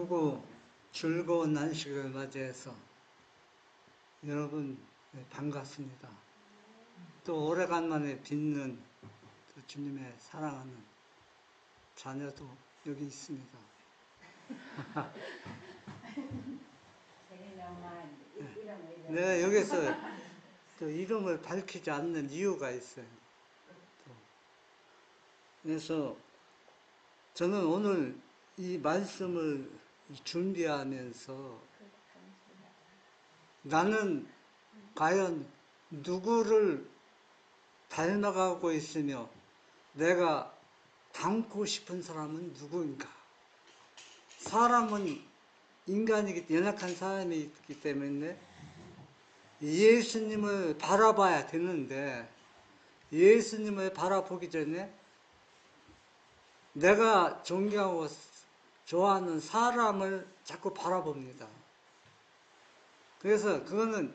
기쁘고 즐거운 안식을 맞이해서 여러분 반갑습니다. 또 오래간만에 뵙는 주님의 사랑하는 자녀도 여기 있습니다. 내가 여기서 또 이름을 밝히지 않는 이유가 있어요. 그래서 저는 오늘 이 말씀을 준비하면서 나는 과연 누구를 닮아가고 있으며 내가 닮고 싶은 사람은 누구인가? 사람은 인간이기 연약한 사람이기 때문에 예수님을 바라봐야 되는데 예수님을 바라보기 전에 내가 존경하고 좋아하는 사람을 자꾸 바라봅니다. 그래서 그거는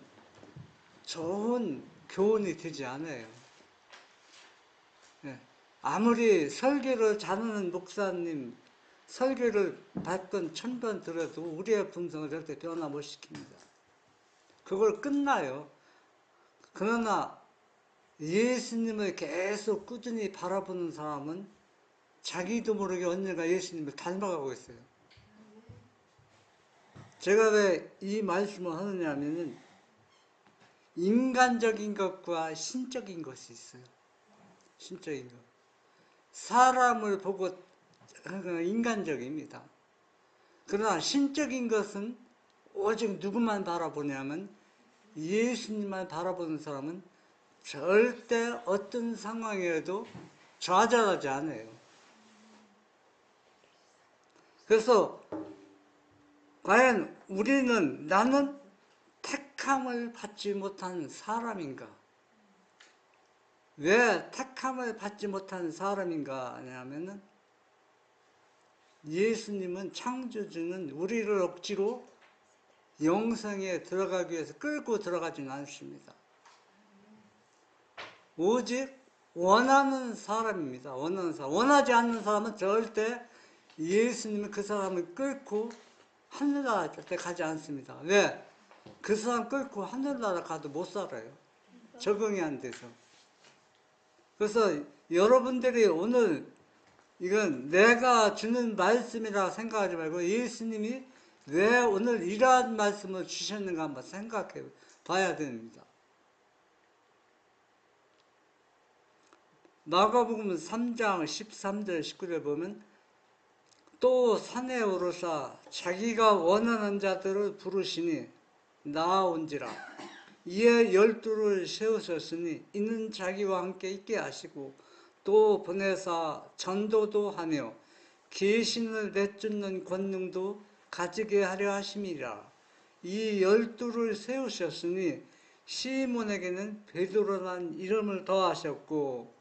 좋은 교훈이 되지 않아요. 아무리 설교를 잘하는 목사님, 설교를 100번, 1000번 들어도 우리의 품성을 절대 변화 못 시킵니다. 그걸 끝나요. 그러나 예수님을 계속 꾸준히 바라보는 사람은 자기도 모르게 언젠가 예수님을 닮아가고 있어요. 제가 왜 이 말씀을 하느냐 하면은 인간적인 것과 신적인 것이 있어요. 신적인 것. 사람을 보고 인간적입니다. 그러나 신적인 것은 오직 누구만 바라보냐면 예수님만 바라보는 사람은 절대 어떤 상황에도 좌절하지 않아요. 그래서 과연 나는 택함을 받지 못한 사람인가? 왜 택함을 받지 못한 사람인가 하냐면은 예수님은 창조주는 우리를 억지로 영성에 들어가기 위해서 끌고 들어가지는 않습니다. 오직 원하는 사람입니다. 원하는 사람. 원하지 않는 사람은 절대 예수님은 그 사람을 끌고 하늘나라 절대 가지 않습니다. 왜? 그 사람 끌고 하늘나라 가도 못 살아요. 적응이 안 돼서. 그래서 여러분들이 오늘 이건 내가 주는 말씀이라 생각하지 말고 예수님이 왜 오늘 이러한 말씀을 주셨는가 한번 생각해 봐야 됩니다. 마가복음 3장 13절 19절 보면 또 산에 오르사 자기가 원하는 자들을 부르시니 나아온지라 이에 12를 세우셨으니 이는 자기와 함께 있게 하시고 또 보내사 전도도 하며 계신을 내쫓는 권능도 가지게 하려 하심이라. 이 12를 세우셨으니 시몬에게는 베드로라는 이름을 더하셨고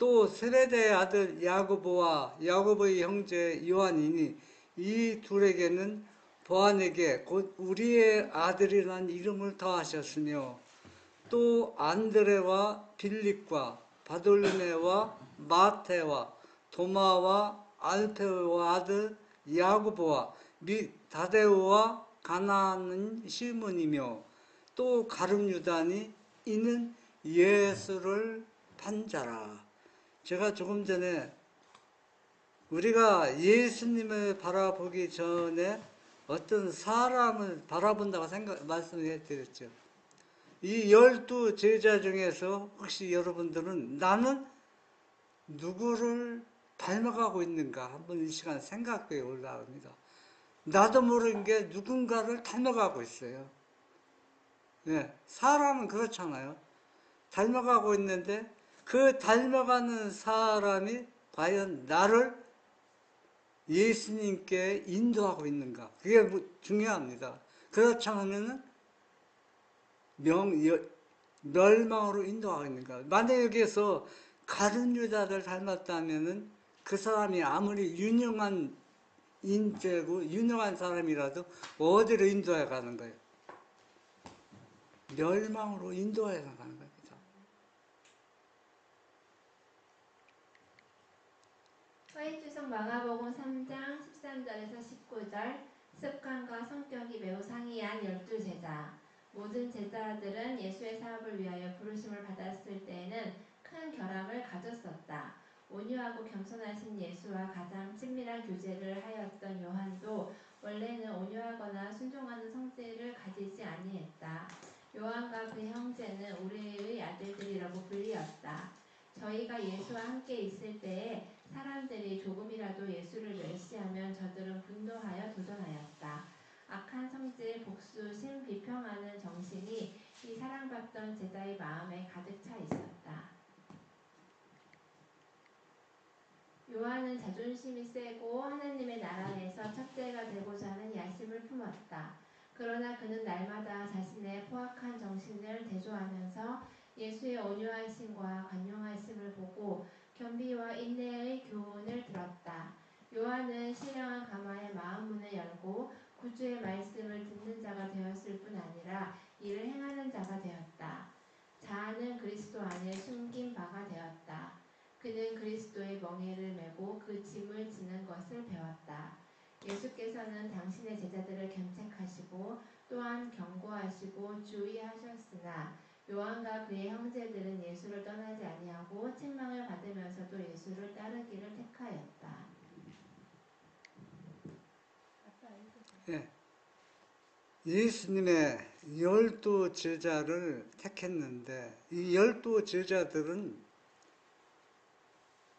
또 세베대의 아들 야고보와 야고보의 형제 요한이니 이 둘에게는 보아네게 곧 우리의 아들이라는 이름을 더하셨으며 또 안드레와 빌립과 바돌메와 마테와 도마와 알페오와 아들 야고보와 및 다데오와 가나는 시몬이며 또 가룟 유다니 이는 예수를 판자라. 제가 조금 전에 우리가 예수님을 바라보기 전에 어떤 사람을 바라본다고 말씀을 드렸죠. 이 12 제자 중에서 혹시 여러분들은 나는 누구를 닮아가고 있는가 한번 이 시간 생각해 올라옵니다. 나도 모르는 게 누군가를 닮아가고 있어요. 네, 사람은 그렇잖아요. 닮아가고 있는데 그 닮아가는 사람이 과연 나를 예수님께 인도하고 있는가? 그게 중요합니다. 그렇지 않으면은 멸망으로 인도하고 있는가? 만약 여기에서 가룟 유다를 닮았다면은 그 사람이 아무리 유능한 인재고 유능한 사람이라도 어디로 인도해 가는 거예요? 멸망으로 인도해 가는 겁니다. 서희주성 마가복음 3장 13절에서 19절. 습관과 성격이 매우 상이한 12제자. 모든 제자들은 예수의 사업을 위하여 부르심을 받았을 때에는 큰 결함을 가졌었다. 온유하고 겸손하신 예수와 가장 친밀한 교제를 하였던 요한도 원래는 온유하거나 순종하는 성질을 가지지 아니했다. 요한과 그의 형제는 우리의 아들들이라고 불리었다. 저희가 예수와 함께 있을 때에 사람들이 조금이라도 예수를 멸시하면 저들은 분노하여 도전하였다. 악한 성질, 복수심, 비평하는 정신이 이 사랑받던 제자의 마음에 가득 차 있었다. 요한은 자존심이 세고 하나님의 나라에서 첫째가 되고자 하는 야심을 품었다. 그러나 그는 날마다 자신의 포악한 정신을 대조하면서 예수의 온유하심과 관용하심을 보고 겸비와 인내의 교훈을 들었다. 요한은 신령한 가마의 마음문을 열고 구주의 말씀을 듣는 자가 되었을 뿐 아니라 이를 행하는 자가 되었다. 자아는 그리스도 안에 숨긴 바가 되었다. 그는 그리스도의 멍에를 메고 그 짐을 지는 것을 배웠다. 예수께서는 당신의 제자들을 견책하시고 또한 경고하시고 주의하셨으나 요한과 그의 형제들은 예수를 떠나지 아니하고 책망을 받으면서도 예수를 따르기를 택하였다. 예. 예수님의 12제자를 택했는데 이 12제자들은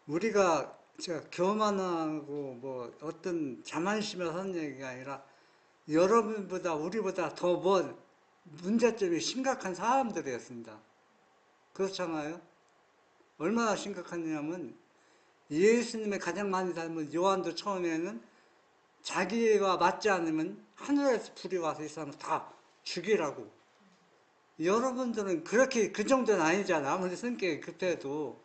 우리가 교만하고 뭐 어떤 자만심을 하는 얘기가 아니라 여러분보다 우리보다 더 문제점이 심각한 사람들이었습니다. 그렇잖아요. 얼마나 심각하냐면 예수님의 가장 많이 닮은 요한도 처음에는 자기가 맞지 않으면 하늘에서 불이 와서 이 사람을 다 죽이라고. 여러분들은 그렇게 그 정도는 아니잖아. 아무리 성격이 급해도.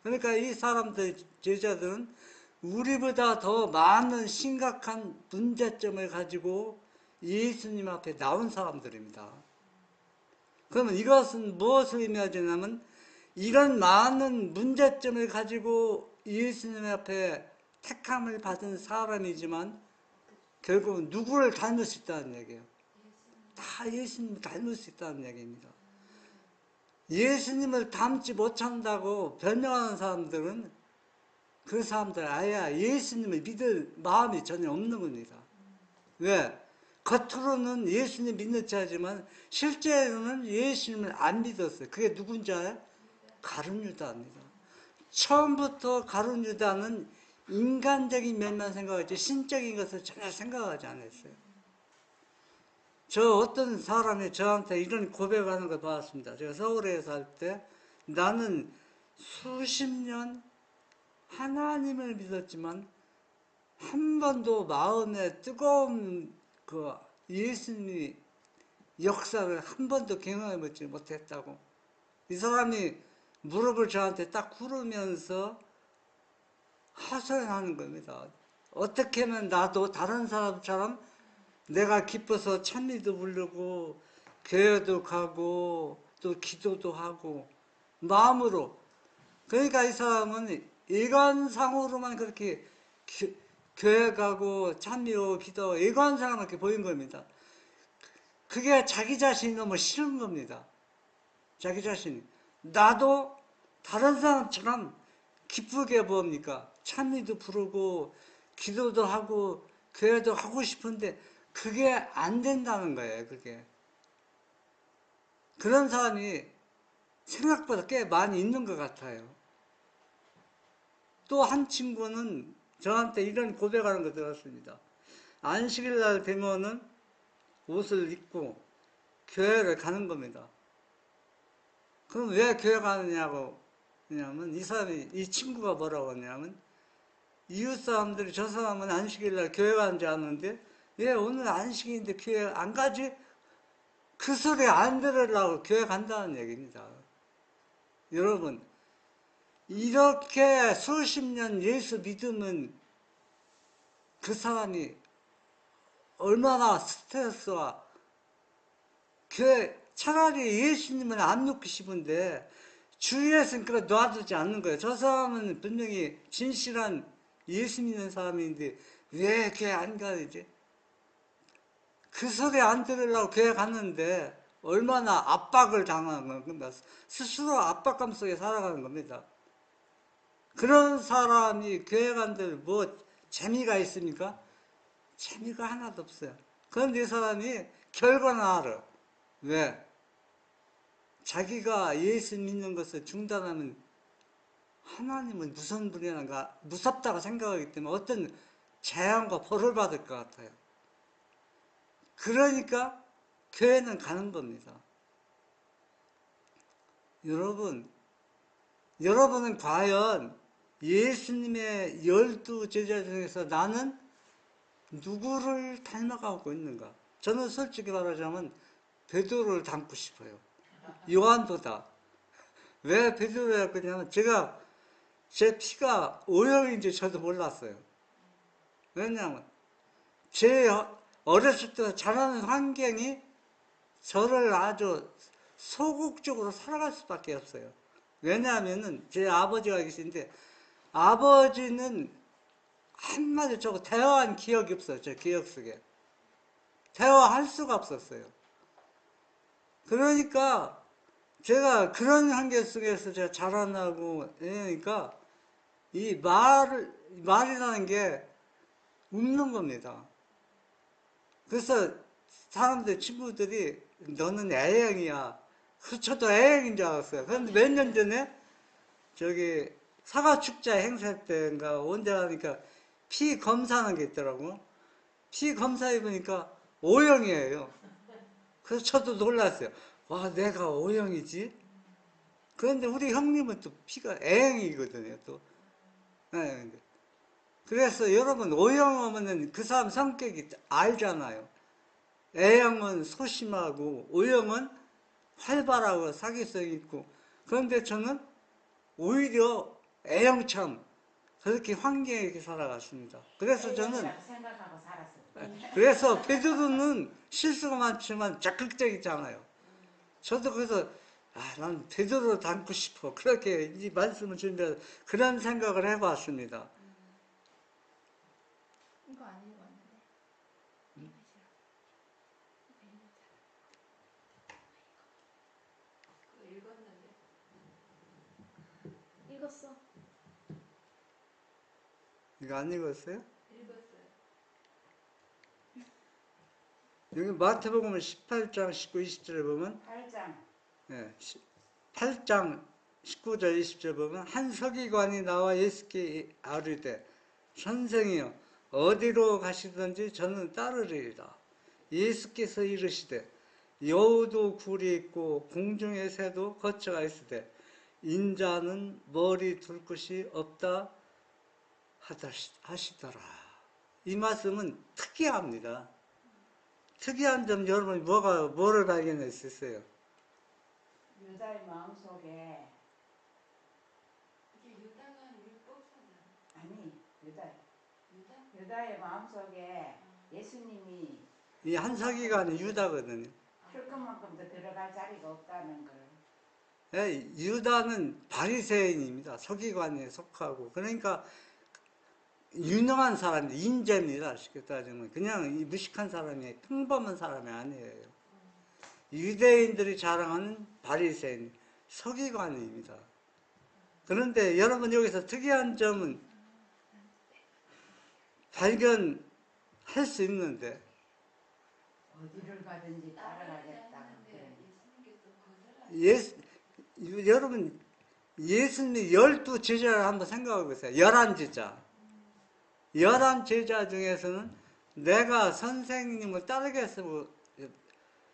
그러니까 이 사람들, 제자들은 우리보다 더 많은 심각한 문제점을 가지고 예수님 앞에 나온 사람들입니다. 그러면 이것은 무엇을 의미하냐면 이런 많은 문제점을 가지고 예수님 앞에 택함을 받은 사람이지만 결국은 누구를 닮을 수 있다는 얘기예요. 다 예수님을 닮을 수 있다는 얘기입니다. 예수님을 닮지 못한다고 변명하는 사람들은 그 사람들 아예 예수님을 믿을 마음이 전혀 없는 겁니다. 왜? 겉으로는 예수님 믿는 자지만 실제로는 예수님을 안 믿었어요. 그게 누군지 알아요? 가룟 유다입니다. 처음부터 가룟 유다는 인간적인 면만 생각하지 신적인 것을 전혀 생각하지 않았어요. 저 어떤 사람이 저한테 이런 고백하는 걸 봤습니다. 제가 서울에 살 때 나는 수십 년 하나님을 믿었지만 한 번도 마음에 뜨거운 그 예수님이 역사를 한 번도 경험해보지 못했다고. 이 사람이 무릎을 저한테 딱 꿇으면서 하소연하는 겁니다. 어떻게 하면 나도 다른 사람처럼 내가 기뻐서 찬미도 부르고 교회도 가고 또 기도도 하고 마음으로. 그러니까 이 사람은 일관상으로만 그렇게 교회 가고 찬미하고 기도하고 일관상으로 이렇게 보인 겁니다. 그게 자기 자신이 너무 싫은 겁니다. 자기 자신이. 나도 다른 사람처럼 기쁘게 뭡니까? 찬미도 부르고 기도도 하고 교회도 하고 싶은데 그게 안 된다는 거예요. 그게. 그런 사람이 생각보다 꽤 많이 있는 것 같아요. 또 한 친구는 저한테 이런 고백하는 거 들었습니다. 안식일 날 되면은 옷을 입고 교회를 가는 겁니다. 그럼 왜 교회 가느냐고 하냐면 이 친구가 뭐라고 하냐면 이웃 사람들이 저 사람은 안식일 날 교회 가는지 아는데 왜 오늘 안식일인데 교회 안 가지? 그 소리 안 들으려고 교회 간다는 얘기입니다. 여러분, 이렇게 수십 년 예수 믿으면 그 사람이 얼마나 스트레스와 차라리 예수님을 안 놓고 싶은데 주위에서는 그걸 놔두지 않는 거예요. 저 사람은 분명히 진실한 예수 믿는 사람인데 왜 교회 안 가야지? 그 소리 안 들으려고 교회 갔는데 얼마나 압박을 당하는 겁니다. 스스로 압박감 속에 살아가는 겁니다. 그런 사람이 교회 간들 뭐 재미가 있습니까? 재미가 하나도 없어요. 그런데 이 사람이 결과는 알아. 왜? 자기가 예수 믿는 것을 중단하면 하나님은 무슨 분이란가 무섭다고 생각하기 때문에 어떤 재앙과 벌을 받을 것 같아요. 그러니까 교회는 가는 겁니다. 여러분은 과연 예수님의 12 제자 중에서 나는 누구를 닮아가고 있는가? 저는 솔직히 말하자면 베드로를 닮고 싶어요. 요한보다. 왜 베드로를 닮냐면 제가 제 피가 O형인지 저도 몰랐어요. 왜냐하면 제 어렸을 때 자라는 환경이 저를 아주 소극적으로 살아갈 수밖에 없어요. 왜냐하면은 제 아버지가 계신데 아버지는 한마디 저거 대화한 기억이 없어요. 제 기억 속에. 대화할 수가 없었어요. 그러니까 제가 그런 환경 속에서 제가 자라나고 이러니까 이 말이라는 게 없는 겁니다. 그래서 사람들, 친구들이 너는 A형이야. 저도 A형인 줄 알았어요. 그런데 몇 년 전에 저기 사과축제 행사 때인가 언제 하니까 피 검사하는 게 있더라고. 피 검사해 보니까 O형이에요. 그래서 저도 놀랐어요. 와, 내가 O형이지? 그런데 우리 형님은 또 피가 A형이거든요, 또. 네, 그래서 여러분, O형 하면은 그 사람 성격이 알잖아요. A형은 소심하고, O형은 활발하고 사기성 있고. 그런데 저는 오히려 A형처럼 그렇게 환경에 이렇게 살아갔습니다. 그래서 저는, 생각하고 살았어요. 그래서 베드로는 실수가 많지만 적극적이잖아요. 저도 그래서 난 베드로를 닮고 싶어. 그렇게 이 말씀을 준비해서 그런 생각을 해봤습니다. 이거 안 읽었는데. 그거 읽었는데. 읽었어. 이거 안 읽었어요? 읽었어요. 여기 마태복음 18장 19, 20절에 보면 8장. 8장 19절 20절 보면 한 서기관이 나와 예수께 아뢰되 선생이여 어디로 가시든지 저는 따르리이다. 예수께서 이르시되 여우도 굴이 있고 공중의 새도 거처가 있으되 인자는 머리 둘 곳이 없다 하시더라. 이 말씀은 특이합니다. 특이한 점 여러분이 뭐를 발견했었어요? 유다의 마음속에 이게 유다가 율법사잖아. 아니 유다 유다? 유다의 마음속에 예수님이 이 한 서기관이 유다거든요. 흙만큼도 들어갈 자리가 없다는 걸. 유다는 바리새인입니다. 서기관에 속하고. 그러니까 유능한 사람이 인재입니다. 쉽게 따지면 그냥 이 무식한 사람이 평범한 사람이 아니에요. 유대인들이 자랑하는 바리새인 서기관입니다. 그런데 여러분 여기서 특이한 점은 발견할 수 있는데 어디를 가든지 따라가겠다. 않는데 예수님께서 거절하지. 여러분 예수님이 12 제자를 한번 생각해 보세요. 11제자. 11제자 중에서는 내가 선생님을 따르겠으면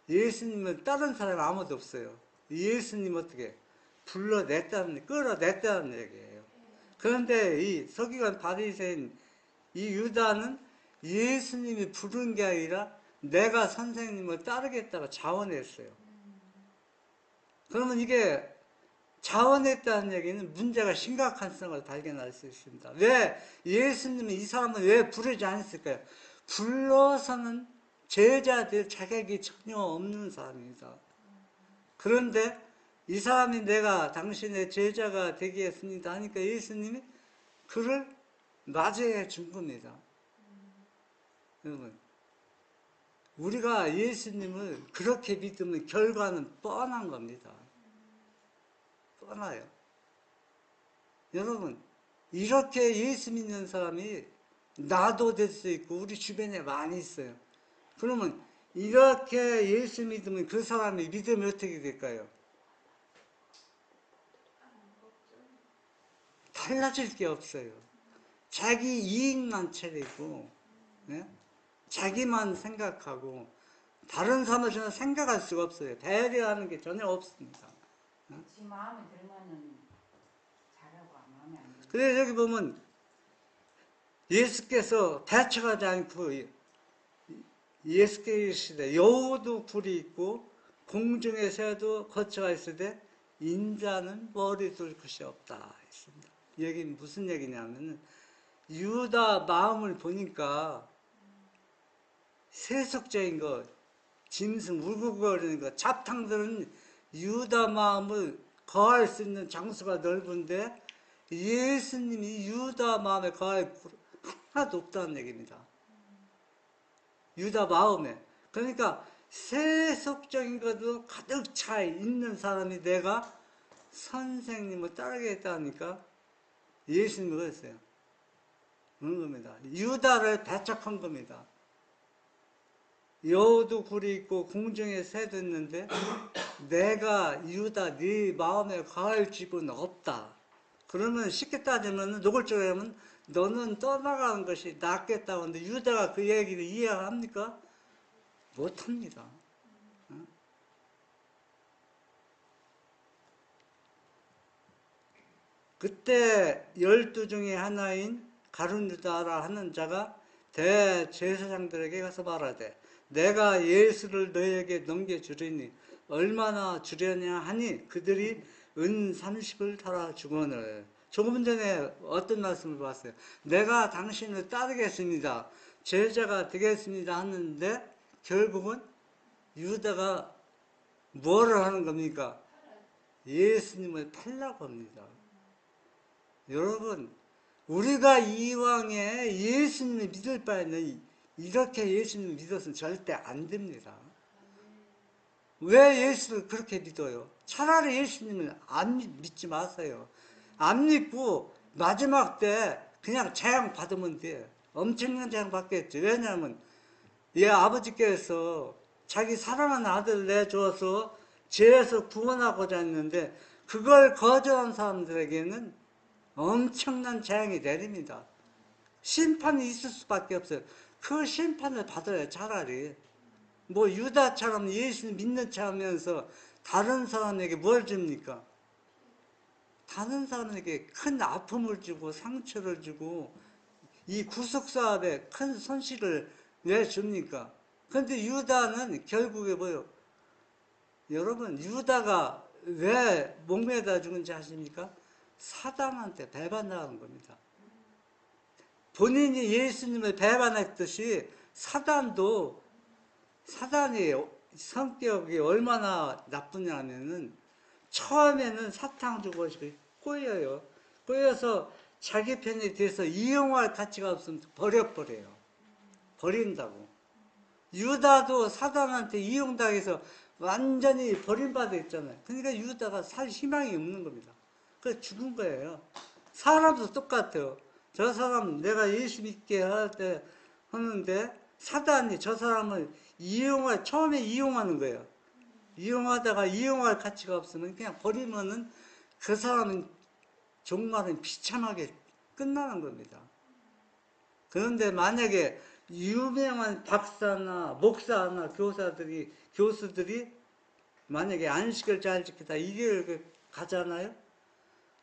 예수님을 따른 사람이 아무도 없어요. 예수님 어떻게 끌어냈다는 얘기예요. 그런데 이 서기관 바리새인 이 유다는 예수님이 부른 게 아니라 내가 선생님을 따르겠다고 자원했어요. 그러면 이게 자원했다는 얘기는 문제가 심각한성을 발견할 수 있습니다. 왜 예수님이 이 사람을 왜 부르지 않았을까요? 불러서는 제자들 자격이 전혀 없는 사람입니다. 그런데 이 사람이 내가 당신의 제자가 되겠습니다 하니까 예수님이 그를 맞이해 준 겁니다. 여러분, 우리가 예수님을 그렇게 믿으면 결과는 뻔한 겁니다. 뻔해요. 여러분, 이렇게 예수 믿는 사람이 나도 될 수 있고 우리 주변에 많이 있어요. 그러면 이렇게 예수 믿으면 그 사람이 믿으면 어떻게 될까요? 달라질 게 없어요. 자기 이익만 차리고, 예? 자기만 생각하고 다른 사람을 전혀 생각할 수가 없어요. 배려하는 게 전혀 없습니다. 지 마음에 들면은 잘하고 마음에 안 들면 그래서 여기 보면 예수께서 대처하지 않고 예수께서 여우도 굴이 있고 공중의 새도 거처가 있으되 인자는 머리 둘 것이 없다 했습니다. 여기 무슨 얘기냐면 유다 마음을 보니까 세속적인 거, 짐승 울고거리는 거, 잡탕들은 유다 마음을 거할 수 있는 장소가 넓은데 예수님이 유다 마음에 거할 하나도 없다는 얘기입니다. 유다 마음에. 그러니까 세속적인 것도 가득 차 있는 사람이 내가 선생님을 따르겠다니까 예수님이 그랬어요. 그런 겁니다. 유다를 배척한 겁니다. 여우도 굴이 있고 궁중에 새도 있는데 내가 유다 네 마음에 거할 집은 없다. 그러면 쉽게 따지면 노골적으로 하면 너는 떠나가는 것이 낫겠다고 하는데 유다가 그 얘기를 이해합니까? 못합니다. 그때 12 중에 하나인 가룟유다라 하는 자가 대제사장들에게 가서 말하되 내가 예수를 너희에게 넘겨주리니 얼마나 주려냐 하니 그들이 은 30을 달아주거늘. 조금 전에 어떤 말씀을 봤어요. 내가 당신을 따르겠습니다. 제자가 되겠습니다 하는데 결국은 유다가 뭐를 하는 겁니까? 예수님을 팔라고 합니다. 여러분, 우리가 이왕에 예수님을 믿을 바에는 이렇게 예수님을 믿어서는 절대 안 됩니다. 왜 예수를 그렇게 믿어요? 차라리 예수님을 안 믿지 마세요. 안 믿고 마지막 때 그냥 재앙 받으면 돼. 엄청난 재앙 받겠지. 왜냐하면 얘 아버지께서 자기 사랑하는 아들을 내줘서 죄에서 구원하고자 했는데 그걸 거절한 사람들에게는 엄청난 재앙이 내립니다. 심판이 있을 수밖에 없어요. 그 심판을 받아야 차라리. 뭐 유다처럼 예수를 믿는 척 하면서 다른 사람에게 뭘 줍니까? 다른 사람에게 큰 아픔을 주고 상처를 주고 이 구속사업에 큰 손실을 왜 줍니까? 그런데 유다는 결국에 뭐요? 여러분, 유다가 왜 목매다 죽은지 아십니까? 사단한테 배반당한 겁니다. 본인이 예수님을 배반했듯이 사단이 성격이 얼마나 나쁘냐면은 처음에는 사탕주고 꼬여요. 꼬여서 자기 편에 대해서 이용할 가치가 없으면 버려버려요. 버린다고. 유다도 사단한테 이용당해서 완전히 버림받아 있잖아요. 그러니까 유다가 살 희망이 없는 겁니다. 그래서 죽은 거예요. 사람도 똑같아요. 저 사람 내가 예수 믿게 하는데 사단이 저 사람을 처음에 이용하는 거예요. 이용하다가 이용할 가치가 없으면 그냥 버리면은 그 사람은 종말은 비참하게 끝나는 겁니다. 그런데 만약에 유명한 박사나 목사나 교수들이 만약에 안식을 잘 지키다 이 길을 가잖아요?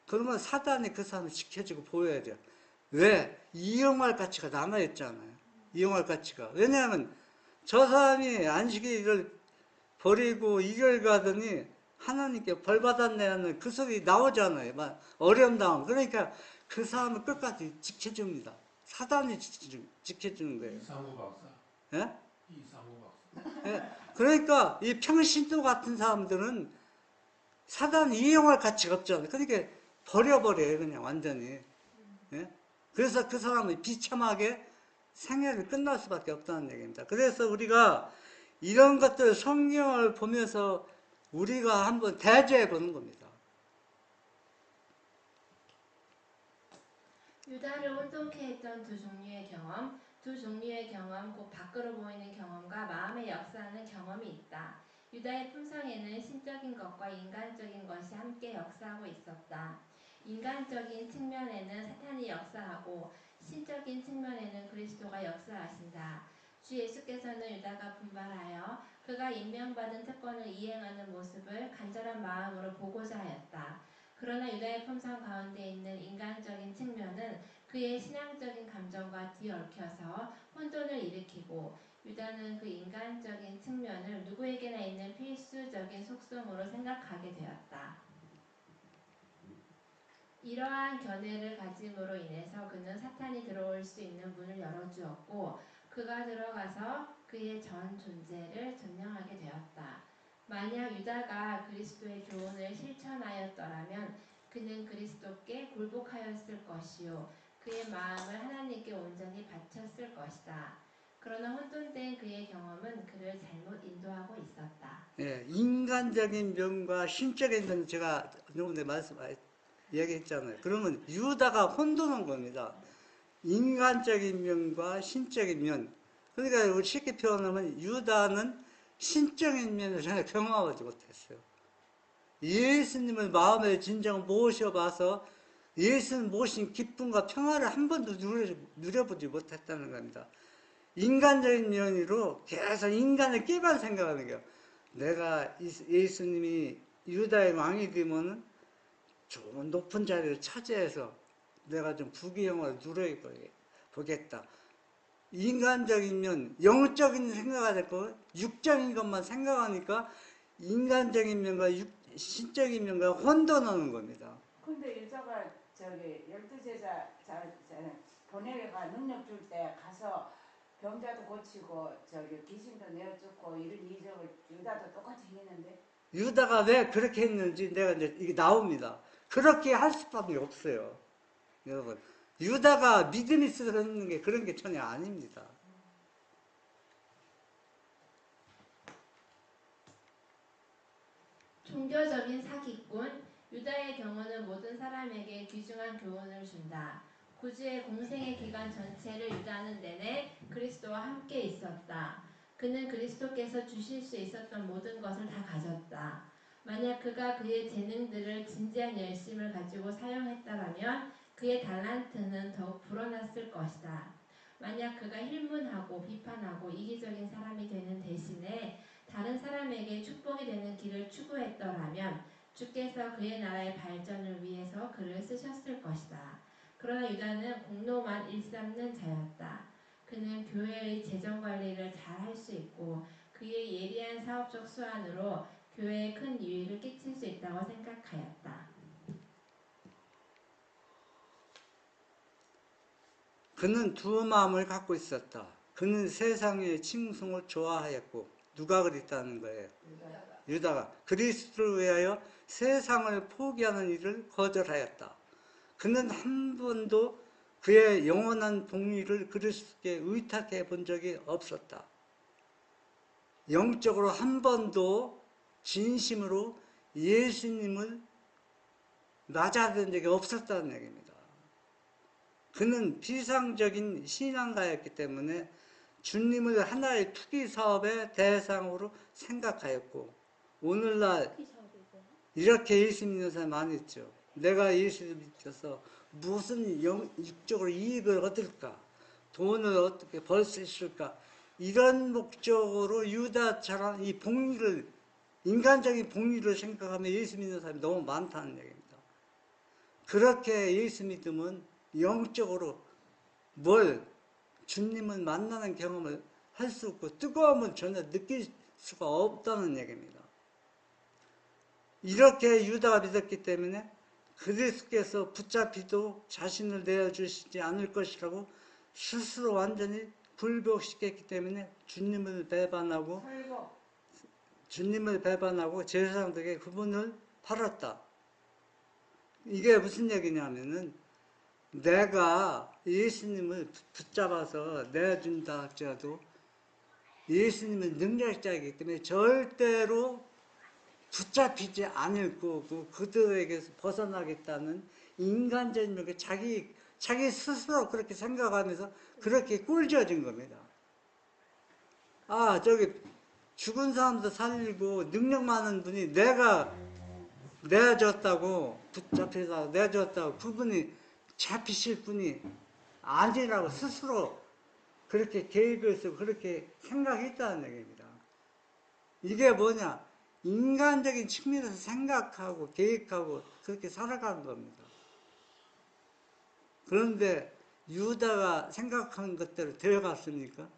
그러면 사단이 그 사람을 지켜주고 보여야 돼요. 왜? 이용할 가치가 남아있잖아요. 이용할 가치가. 왜냐하면 저 사람이 안식일을 버리고 이 길 가더니 하나님께 벌 받았네 하는 그 소리 나오잖아요. 막 어려움 당하면. 그러니까 그 사람을 끝까지 지켜줍니다. 사단이 지켜주는 거예요. 이상호 박사. 예? 이상호 박사. 예. 그러니까 이 평신도 같은 사람들은 사단이 이용할 가치가 없잖아요. 그러니까 버려버려요. 그냥 완전히. 예? 그래서 그 사람은 비참하게 생애를 끝날 수밖에 없다는 얘기입니다. 그래서 우리가 이런 것들 성경을 보면서 우리가 한번 대조해 보는 겁니다. 유다를 혼돈케 했던 두 종류의 경험, 곧 밖으로 보이는 경험과 마음에 역사하는 경험이 있다. 유다의 품성에는 신적인 것과 인간적인 것이 함께 역사하고 있었다. 인간적인 측면에는 사탄이 역사하고 신적인 측면에는 그리스도가 역사하신다. 주 예수께서는 유다가 분발하여 그가 임명받은 특권을 이행하는 모습을 간절한 마음으로 보고자 하였다. 그러나 유다의 품성 가운데 있는 인간적인 측면은 그의 신앙적인 감정과 뒤얽혀서 혼돈을 일으키고 유다는 그 인간적인 측면을 누구에게나 있는 필수적인 속성으로 생각하게 되었다. 이러한 견해를 가짐으로 인해서 그는 사탄이 들어올 수 있는 문을 열어주었고 그가 들어가서 그의 전 존재를 점령하게 되었다. 만약 유다가 그리스도의 교훈을 실천하였더라면 그는 그리스도께 굴복하였을 것이요 그의 마음을 하나님께 온전히 바쳤을 것이다. 그러나 혼돈된 그의 경험은 그를 잘못 인도하고 있었다. 예, 인간적인 면과 신적인 면 제가 요번에 얘기했잖아요. 그러면 유다가 혼돈한 겁니다. 인간적인 면과 신적인 면. 그러니까 우리 쉽게 표현하면 유다는 신적인 면을 전혀 경험하지 못했어요. 예수님을 마음에 진정 모셔봐서 예수님 모신 기쁨과 평화를 한 번도 누려보지 못했다는 겁니다. 인간적인 면으로 계속 인간의 깨만 생각하는 거예요. 내가 예수님이 유다의 왕이 되면은 좋은 높은 자리를 차지해서 내가 좀 부귀영화를 누려보겠다. 인간적인 면, 영적인 생각이 됐고 육적인 것만 생각하니까 인간적인 면과 신적인 면과 혼돈하는 겁니다. 근데 유다가 저기 12제자 보내가 능력 줄 때 가서 병자도 고치고 저기 귀신도 내어쫓고 이런 이적을 유다도 똑같이 했는데 유다가 왜 그렇게 했는지 내가 이제 이게 나옵니다. 그렇게 할 수밖에 없어요. 여러분, 유다가 믿음이 있어서 그런 게 그런 게 전혀 아닙니다. 종교적인 사기꾼 유다의 경우는 모든 사람에게 귀중한 교훈을 준다. 구주의 공생의 기간 전체를 유다는 내내 그리스도와 함께 있었다. 그는 그리스도께서 주실 수 있었던 모든 것을 다 가졌다. 만약 그가 그의 재능들을 진지한 열심을 가지고 사용했다면 그의 달란트는 더욱 불어났을 것이다. 만약 그가 힐문하고 비판하고 이기적인 사람이 되는 대신에 다른 사람에게 축복이 되는 길을 추구했더라면 주께서 그의 나라의 발전을 위해서 그를 쓰셨을 것이다. 그러나 유다는 공로만 일삼는 자였다. 그는 교회의 재정관리를 잘 할 수 있고 그의 예리한 사업적 수완으로 교회에 큰 유익을 끼칠 수 있다고 생각하였다. 그는 두 마음을 갖고 있었다. 그는 세상의 칭송을 좋아하였고 누가 그랬다는 거예요? 유다가 그리스도를 위하여 세상을 포기하는 일을 거절하였다. 그는 한 번도 그의 영원한 복리를 그리스도께 의탁해 본 적이 없었다. 영적으로 한 번도 진심으로 예수님을 맞아본 적이 없었다는 얘기입니다. 그는 비상적인 신앙가였기 때문에 주님을 하나의 투기 사업의 대상으로 생각하였고 오늘날 이렇게 예수 믿는 사람 많이 있죠. 내가 예수를 믿어서 무슨 육적으로 이익을 얻을까? 돈을 어떻게 벌 수 있을까? 이런 목적으로 유다처럼 이 복리를 인간적인 복리를 생각하며 예수 믿는 사람이 너무 많다는 얘기입니다. 그렇게 예수 믿으면 영적으로 주님을 만나는 경험을 할 수 없고 뜨거움을 전혀 느낄 수가 없다는 얘기입니다. 이렇게 유다가 믿었기 때문에 그리스도께서 붙잡히도 자신을 내어주시지 않을 것이라고 스스로 완전히 굴복시켰기 때문에 주님을 배반하고 제사장들에게 그분을 팔았다. 이게 무슨 얘기냐면은 내가 예수님을 붙잡아서 내준다 할지라도 예수님은 능력자이기 때문에 절대로 붙잡히지 않을 거고 그들에게서 벗어나겠다는 인간적인 게 자기 스스로 그렇게 생각하면서 그렇게 꿀져진 겁니다. 아, 저기 죽은 사람도 살리고 능력 많은 분이 내가 내줬다고 붙잡혀서 내줬다고 그분이 잡히실 분이 아니라고 스스로 그렇게 계획해서 그렇게 생각했다는 얘기입니다. 이게 뭐냐? 인간적인 측면에서 생각하고 계획하고 그렇게 살아가는 겁니다. 그런데 유다가 생각한 것대로 되어갔습니까?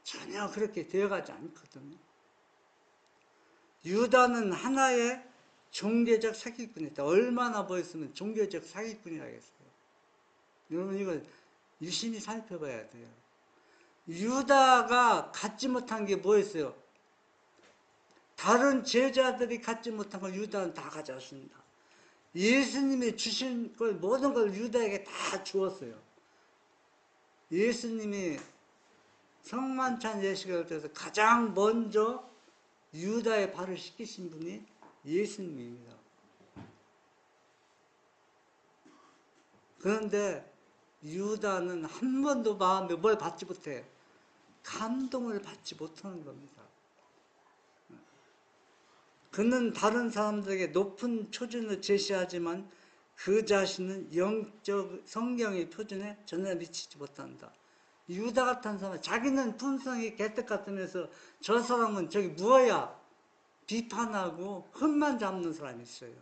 전혀 그렇게 되어가지 않거든요. 유다는 하나의 종교적 사기꾼이다. 얼마나 보였으면 종교적 사기꾼이라겠어요. 여러분 이걸 유심히 살펴봐야 돼요. 유다가 갖지 못한 게 뭐였어요? 다른 제자들이 갖지 못한 걸 유다는 다 가져왔습니다. 예수님이 주신 걸 모든 걸 유다에게 다 주었어요. 예수님이 성만찬 예식을 때서 가장 먼저 유다의 발을 씻기신 분이 예수님입니다. 그런데 유다는 한 번도 마음에 뭘 받지 못해요. 감동을 받지 못하는 겁니다. 그는 다른 사람들에게 높은 표준을 제시하지만 그 자신은 영적 성경의 표준에 전혀 미치지 못한다. 유다 같은 사람은 자기는 품성이 개떡 같으면서 저 사람은 저기 뭐야 비판하고 흠만 잡는 사람이 있어요.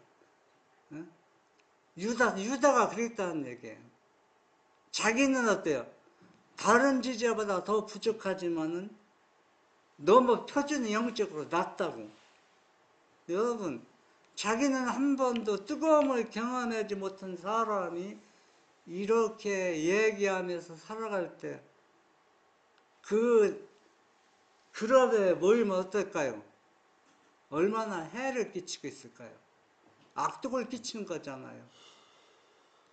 유다가 그랬다는 얘기예요. 자기는 어때요? 다른 지지자보다 더 부족하지만은 너무 표준이 영적으로 낮다고. 여러분, 자기는 한 번도 뜨거움을 경험하지 못한 사람이 이렇게 얘기하면서 살아갈 때 그 그룹에 모이면 어떨까요? 얼마나 해를 끼치고 있을까요? 악독을 끼치는 거잖아요.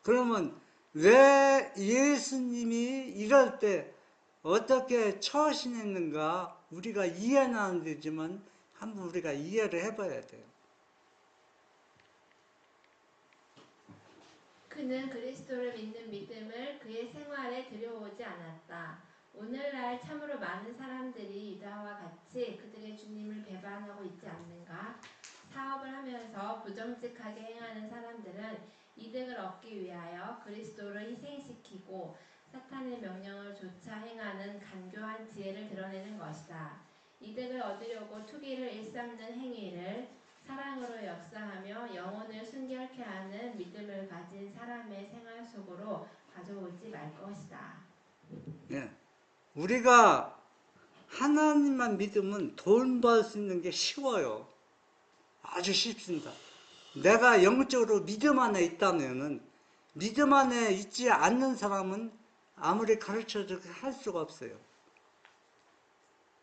그러면 왜 예수님이 이럴 때 어떻게 처신했는가 우리가 이해는 안 되지만 한번 우리가 이해를 해봐야 돼요. 그는 그리스도를 믿는 믿음을 그의 생활에 들여오지 않았다. 오늘날 참으로 많은 사람들이 유다와 같이 그들의 주님을 배반하고 있지 않는가? 사업을 하면서 부정직하게 행하는 사람들은 이득을 얻기 위하여 그리스도를 희생시키고 사탄의 명령을 조차 행하는 간교한 지혜를 드러내는 것이다. 이득을 얻으려고 투기를 일삼는 행위를 사랑으로 역사하며 영혼을 순결케 하는 믿음을 가진 사람의 생활 속으로 가져오지 말 것이다. 예. 우리가 하나님만 믿으면 돈 벌 수 있는 게 쉬워요. 아주 쉽습니다. 내가 영적으로 믿음 안에 있다면은 믿음 안에 있지 않는 사람은 아무리 가르쳐줘도 할 수가 없어요.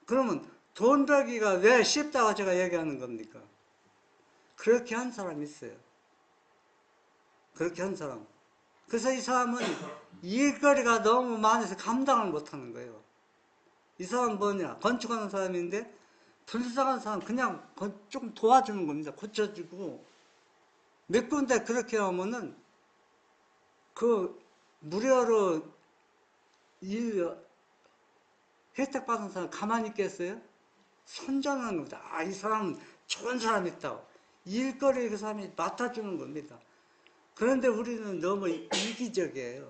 그러면 돈 벌기가 왜 쉽다고 제가 얘기하는 겁니까? 그렇게 한 사람이 있어요. 그렇게 한 사람. 그래서 이 사람은 일거리가 너무 많아서 감당을 못하는 거예요. 이 사람은 뭐냐? 건축하는 사람인데 불쌍한 사람 그냥 조금 도와주는 겁니다. 고쳐주고 몇 군데 그렇게 하면은 그 무료로 일 혜택 받은 사람 가만히 있겠어요? 선전하는 겁니다. 아, 이 사람은 좋은 사람이 있다고. 일거리 그 사람이 맡아주는 겁니다. 그런데 우리는 너무 이기적이에요.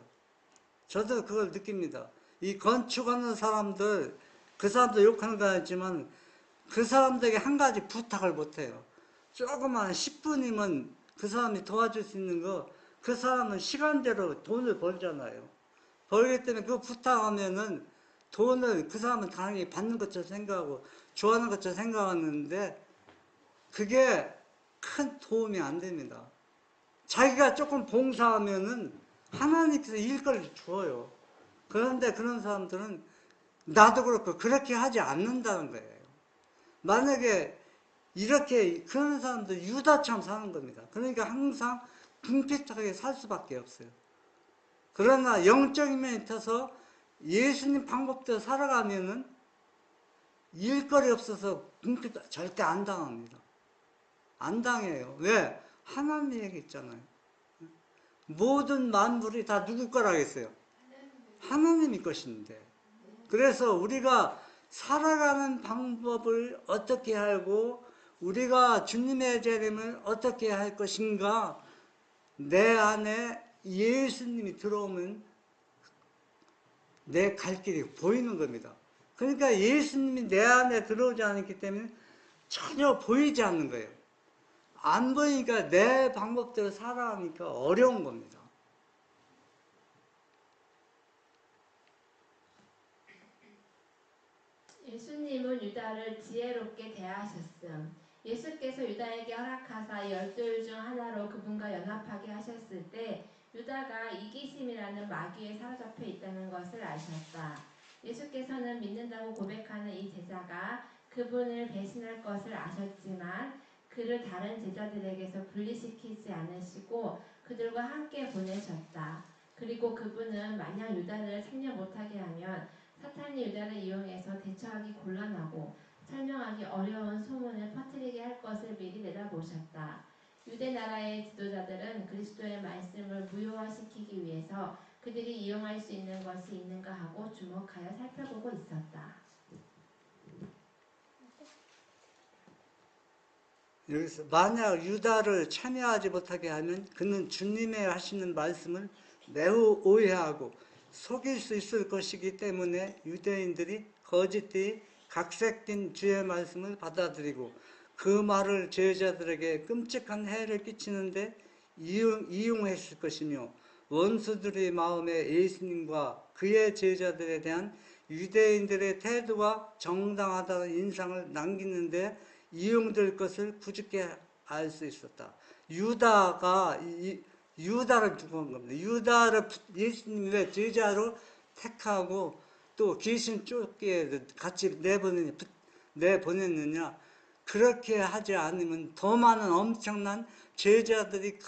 저도 그걸 느낍니다. 이 건축하는 사람들, 그 사람도 욕하는 거 아니지만 그 사람들에게 한 가지 부탁을 못해요. 조그만 10분이면 그 사람이 도와줄 수 있는 거, 그 사람은 시간대로 돈을 벌잖아요. 벌기 때문에 그 부탁하면은 돈을 그 사람은 당연히 받는 것처럼 생각하고 좋아하는 것처럼 생각하는데 그게 큰 도움이 안 됩니다. 자기가 조금 봉사하면은 하나님께서 일거리를 줘요. 그런데 그런 사람들은 나도 그렇고 그렇게 하지 않는다는 거예요. 만약에 이렇게 그런 사람들 유다처럼 사는 겁니다. 그러니까 항상 궁핍하게 살 수밖에 없어요. 그러나 영적인 면에 있어서 예수님 방법대로 살아가면은 일거리 없어서 굶기다 절대 안 당합니다. 안 당해요. 왜? 하나님 얘기 있잖아요. 모든 만물이 다 누구 거라겠어요? 하나님이 것인데. 그래서 우리가 살아가는 방법을 어떻게 알고 우리가 주님의 재림을 어떻게 할 것인가, 내 안에 예수님이 들어오면 내 갈 길이 보이는 겁니다. 그러니까 예수님이 내 안에 들어오지 않기 때문에 전혀 보이지 않는 거예요. 안 보이니까 내 방법대로 살아가니까 어려운 겁니다. 예수님은 유다를 지혜롭게 대하셨음. 예수께서 유다에게 허락하사 12 중 하나로 그분과 연합하게 하셨을 때 유다가 이기심이라는 마귀에 사로잡혀 있다는 것을 아셨다. 예수께서는 믿는다고 고백하는 이 제자가 그분을 배신할 것을 아셨지만 그를 다른 제자들에게서 분리시키지 않으시고 그들과 함께 보내셨다. 그리고 그분은 만약 유다를 참여 못하게 하면 사탄이 유다를 이용해서 대처하기 곤란하고 설명하기 어려운 소문을 퍼뜨리게 할 것을 미리 내다보셨다. 유대 나라의 지도자들은 그리스도의 말씀을 무효화시키기 위해서 그들이 이용할 수 있는 것이 있는가 하고 주목하여 살펴보고 있었다. 여기서 만약 유다를 참여하지 못하게 하면 그는 주님의 하시는 말씀을 매우 오해하고 속일 수 있을 것이기 때문에 유대인들이 거짓되이 각색된 주의 말씀을 받아들이고 그 말을 제자들에게 끔찍한 해를 끼치는데 이용했을 것이며 원수들의 마음에 예수님과 그의 제자들에 대한 유대인들의 태도가 정당하다는 인상을 남기는데 이용될 것을 굳게 알 수 있었다. 유다를 두고 겁니다. 유다를 예수님이 왜 제자로 택하고 또 귀신 쫓기에 같이 내보냈느냐. 그렇게 하지 않으면 더 많은 엄청난 제자들이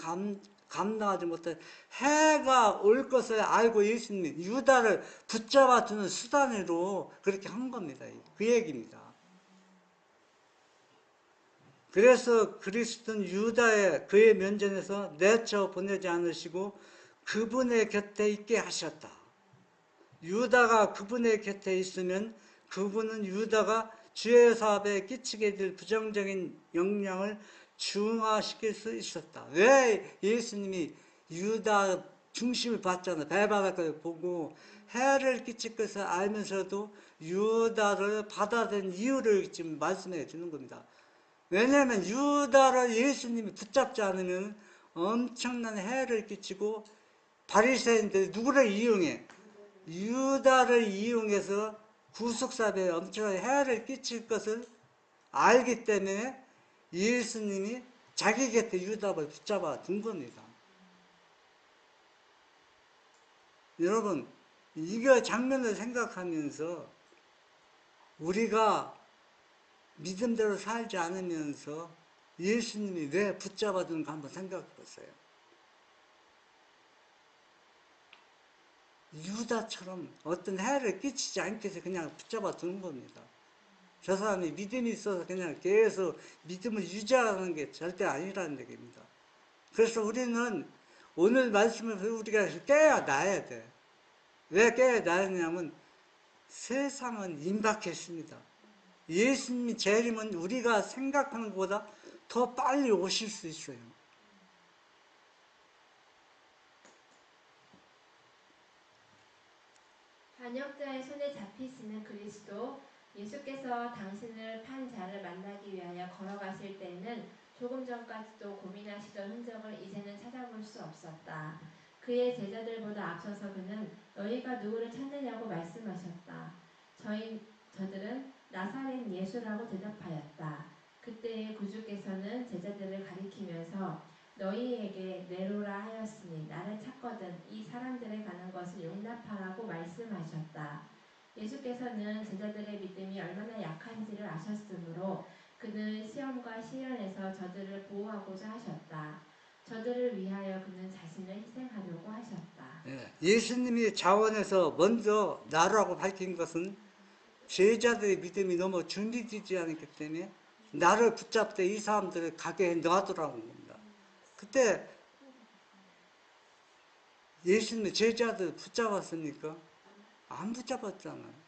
감당하지 못해 해가 올 것을 알고 예수님이 유다를 붙잡아 주는 수단으로 그렇게 한 겁니다. 그 얘기입니다. 그래서 그리스도는 유다의 그의 면전에서 내쳐 보내지 않으시고 그분의 곁에 있게 하셨다. 유다가 그분의 곁에 있으면 그분은 유다가 주의 사업에 끼치게 될 부정적인 영향을 중화시킬 수 있었다. 왜 예수님이 유다 중심을 봤잖아요. 배바닥을 보고 해를 끼칠 것을 알면서도 유다를 받아들인 이유를 지금 말씀해 주는 겁니다. 왜냐하면 유다를 예수님이 붙잡지 않으면 엄청난 해를 끼치고 바리새인들이 누구를 이용해? 유다를 이용해서 구속사회에 엄청난 해를 끼칠 것을 알기 때문에 예수님이 자기 곁에 유다를 붙잡아 둔 겁니다. 여러분, 이거 장면을 생각하면서 우리가 믿음대로 살지 않으면서 예수님이 왜 붙잡아 두는가 한번 생각해 보세요. 유다처럼 어떤 해를 끼치지 않게 해서 그냥 붙잡아 두는 겁니다. 저 사람이 믿음이 있어서 그냥 계속 믿음을 유지하는 게 절대 아니라는 얘기입니다. 그래서 우리는 오늘 말씀을 우리가 깨야 나야 돼. 왜 깨야 나냐면 세상은 임박했습니다. 예수님이 재림은 우리가 생각하는 것보다 더 빨리 오실 수 있어요. 반역자의 손에 잡히시는 그리스도, 예수께서 당신을 판 자를 만나기 위하여 걸어가실 때에는 조금 전까지도 고민하시던 흔적을 이제는 찾아볼 수 없었다. 그의 제자들보다 앞서서 그는 너희가 누구를 찾느냐고 말씀하셨다. 저들은 나사렛 예수라고 대답하였다. 그때의 구주께서는 제자들을 가리키면서 너희에게 내로라 하였으니 나를 찾거든 이 사람들의 가는 것을 용납하라고 말씀하셨다. 예수께서는 제자들의 믿음이 얼마나 약한지를 아셨으므로 그는 시험과 시련에서 저들을 보호하고자 하셨다. 저들을 위하여 그는 자신을 희생하려고 하셨다. 예, 예수님이 자원에서 먼저 나라고 밝힌 것은 제자들의 믿음이 너무 준비되지 않았기 때문에 나를 붙잡되 이 사람들을 가게 놔두라는 겁니다. 그때 예수님의 제자들 붙잡았습니까? 안 붙잡았잖아요.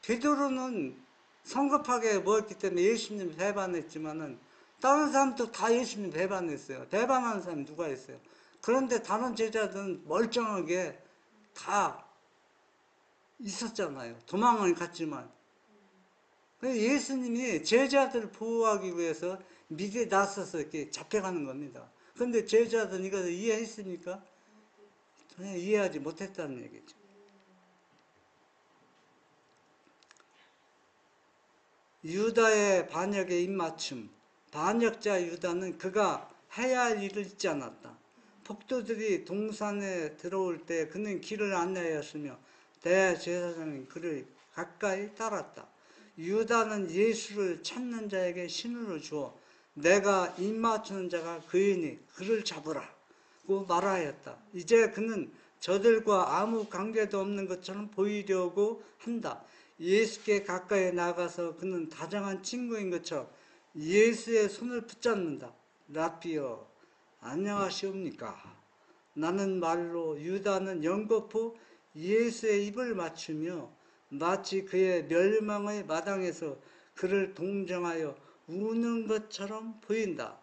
베드로는 성급하게 먹었기 때문에 예수님 배반했지만은 다른 사람도 다 예수님 배반했어요. 배반하는 사람이 누가 있어요? 그런데 다른 제자들은 멀쩡하게 다 있었잖아요. 도망을 갔지만. 예수님이 제자들을 보호하기 위해서 미리에 나서서 이렇게 잡혀가는 겁니다. 그런데 제자들은 이것을 이해했습니까? 전혀 이해하지 못했다는 얘기죠. 유다의 반역에 입맞춤. 반역자 유다는 그가 해야 할 일을 잊지 않았다. 폭도들이 동산에 들어올 때 그는 길을 안내하였으며 대제사장은 그를 가까이 따랐다. 유다는 예수를 찾는 자에게 신호를 주어 내가 입맞추는 자가 그이니 그를 잡으라고 말하였다. 이제 그는 저들과 아무 관계도 없는 것처럼 보이려고 한다. 예수께 가까이 나가서 그는 다정한 친구인 것처럼 예수의 손을 붙잡는다. 라피어, 안녕하시옵니까? 나는 말로 유다는 연거푸 예수의 입을 맞추며 마치 그의 멸망의 마당에서 그를 동정하여 우는 것처럼 보인다.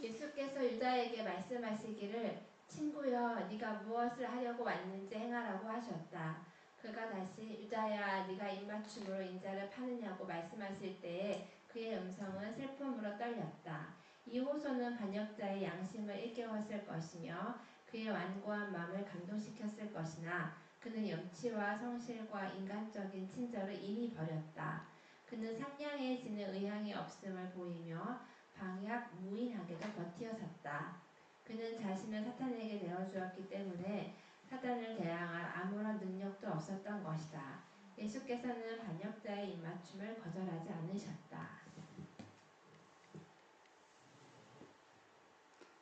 예수께서 유다에게 말씀하시기를 친구여 네가 무엇을 하려고 왔는지 행하라고 하셨다. 그가 다시 유다야 네가 입맞춤으로 인자를 파느냐고 말씀하실 때에 그의 음성은 슬픔으로 떨렸다. 이 호소는 반역자의 양심을 일깨웠을 것이며 그의 완고한 마음을 감동시켰을 것이나 그는 염치와 성실과 인간적인 친절을 이미 버렸다. 그는 상냥해지는 의향이 없음을 보이며 방약 무인하게도 버티어 섰다. 그는 자신을 사탄에게 내어주었기 때문에 사탄을 대항할 아무런 능력도 없었던 것이다. 예수께서는 반역자의 입맞춤을 거절하지 않으셨다.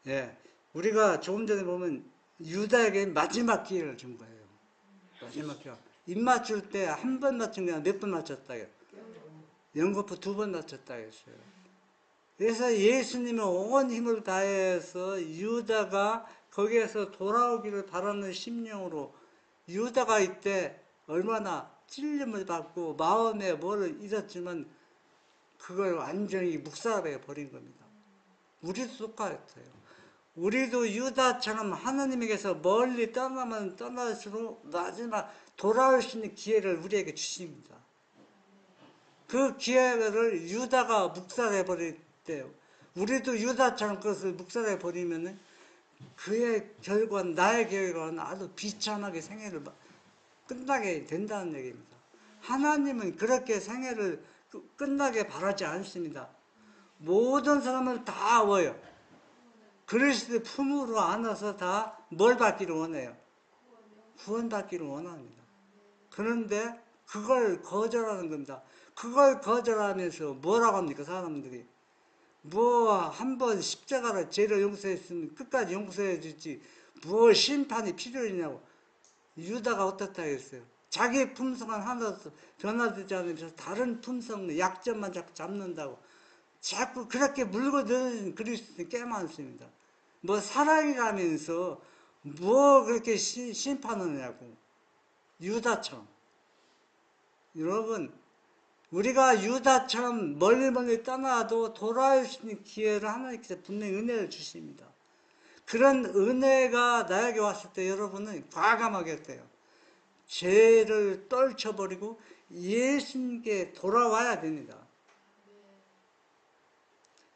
예, 우리가 조금 전에 보면 유다에게 마지막 기회를 준 거예요. 마지막 기회. 입 맞출 때 한 번 맞춘 게 아니라 몇 번 맞췄다요. 연거푸 2번 맞췄다 했어요. 그래서 예수님은 온 힘을 다해서 유다가 거기에서 돌아오기를 바라는 심령으로 유다가 이때 얼마나 찔림을 받고 마음에 뭐를 잃었지만 그걸 완전히 묵살해 버린 겁니다. 우리도 똑같아요. 우리도 유다처럼 하나님에게서 멀리 떠나면 떠날수록 마지막 돌아올 수 있는 기회를 우리에게 주십니다. 그 기회를 유다가 묵살해 버릴 때 우리도 유다처럼 그것을 묵살해 버리면 그의 결과는 나의 결과는 아주 비참하게 생애를 끝나게 된다는 얘기입니다. 하나님은 그렇게 생애를 끝나게 바라지 않습니다. 모든 사람을 다 아워요. 그리스도의 품으로 안아서 다 뭘 받기를 원해요? 구원받기를 원합니다. 그런데 그걸 거절하는 겁니다. 그걸 거절하면서 뭐라고 합니까? 사람들이 뭐 한 번 십자가로 죄를 용서했으면 끝까지 용서해 주지 뭐 심판이 필요했냐고. 유다가 어떻다 했어요? 자기 품성은 하나도 변화되지 않으면서 다른 품성의 약점만 자꾸 잡는다고. 자꾸 그렇게 물고 늘어진 그리스도인이 꽤 많습니다. 뭐 사랑이라면서 뭐 그렇게 심판하냐고. 유다처럼. 여러분, 우리가 유다처럼 멀리 떠나도 돌아올 수 있는 기회를 하나님께서 분명히 은혜를 주십니다. 그런 은혜가 나에게 왔을 때 여러분은 과감하게 돼요. 죄를 떨쳐버리고 예수님께 돌아와야 됩니다.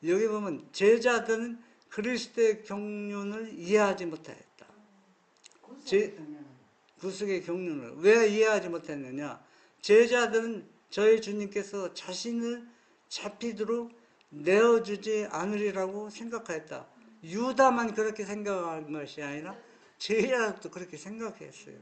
여기 보면 제자들은 그리스도의 경륜을 이해하지 못하였다. 구속의 경륜을 왜 이해하지 못했느냐? 제자들은 저희 주님께서 자신을 잡히도록 내어주지 않으리라고 생각하였다. 유다만 그렇게 생각한 것이 아니라 제자들도 그렇게 생각했어요.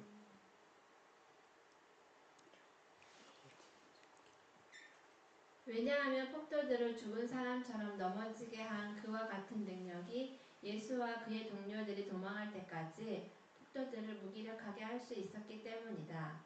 왜냐하면 폭도들을 죽은 사람처럼 넘어지게 한 그와 같은 능력이 예수와 그의 동료들이 도망할 때까지 폭도들을 무기력하게 할 수 있었기 때문이다.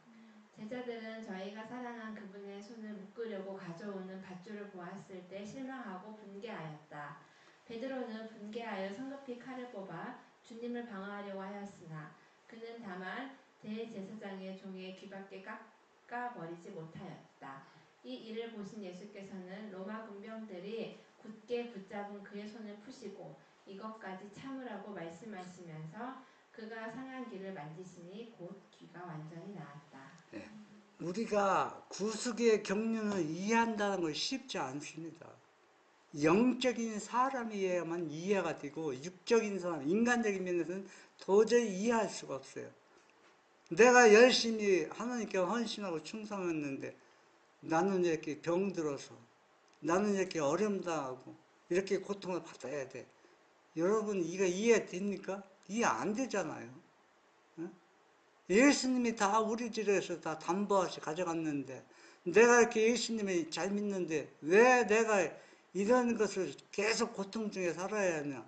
제자들은 저희가 사랑한 그분의 손을 묶으려고 가져오는 밧줄을 보았을 때 실망하고 분개하였다. 베드로는 분개하여 성급히 칼을 뽑아 주님을 방어하려고 하였으나 그는 다만 대제사장의 종의 귀밖에 깎아버리지 못하였다. 이 일을 보신 예수께서는 로마 군병들이 굳게 붙잡은 그의 손을 푸시고 이것까지 참으라고 말씀하시면서 그가 상한 귀를 만지시니 곧 귀가 완전히 나았다. 우리가 구속의 경륜을 이해한다는 것이 쉽지 않습니다. 영적인 사람이어야만 이해가 되고 육적인 사람, 인간적인 면에서는 도저히 이해할 수가 없어요. 내가 열심히 하나님께 헌신하고 충성했는데 나는 이렇게 병들어서, 나는 이렇게 어려움 당하고 이렇게 고통을 받아야 돼. 여러분 이거 이해됩니까? 이해 안 되잖아요. 어? 예수님이 다 우리 집에서 다 담보하시 가져갔는데 내가 이렇게 예수님을 잘 믿는데 왜 내가 이런 것을 계속 고통 중에 살아야 하냐?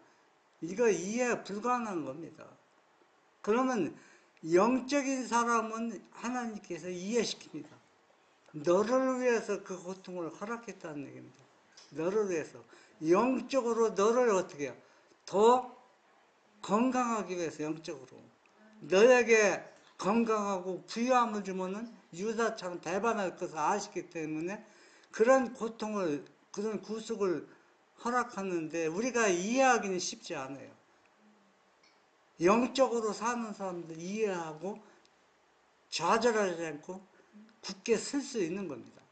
이거 이해 불가능한 겁니다. 그러면 영적인 사람은 하나님께서 이해시킵니다. 너를 위해서 그 고통을 허락했다는 얘기입니다. 너를 위해서. 영적으로 너를 어떻게 해요? 더 건강하기 위해서 영적으로. 너에게 건강하고 부유함을 주면은 유다처럼 배반할 것을 아시기 때문에 그런 고통을, 그런 구속을 허락하는데 우리가 이해하기는 쉽지 않아요. 영적으로 사는 사람들 이해하고 좌절하지 않고 굳게 설 수 있는 겁니다.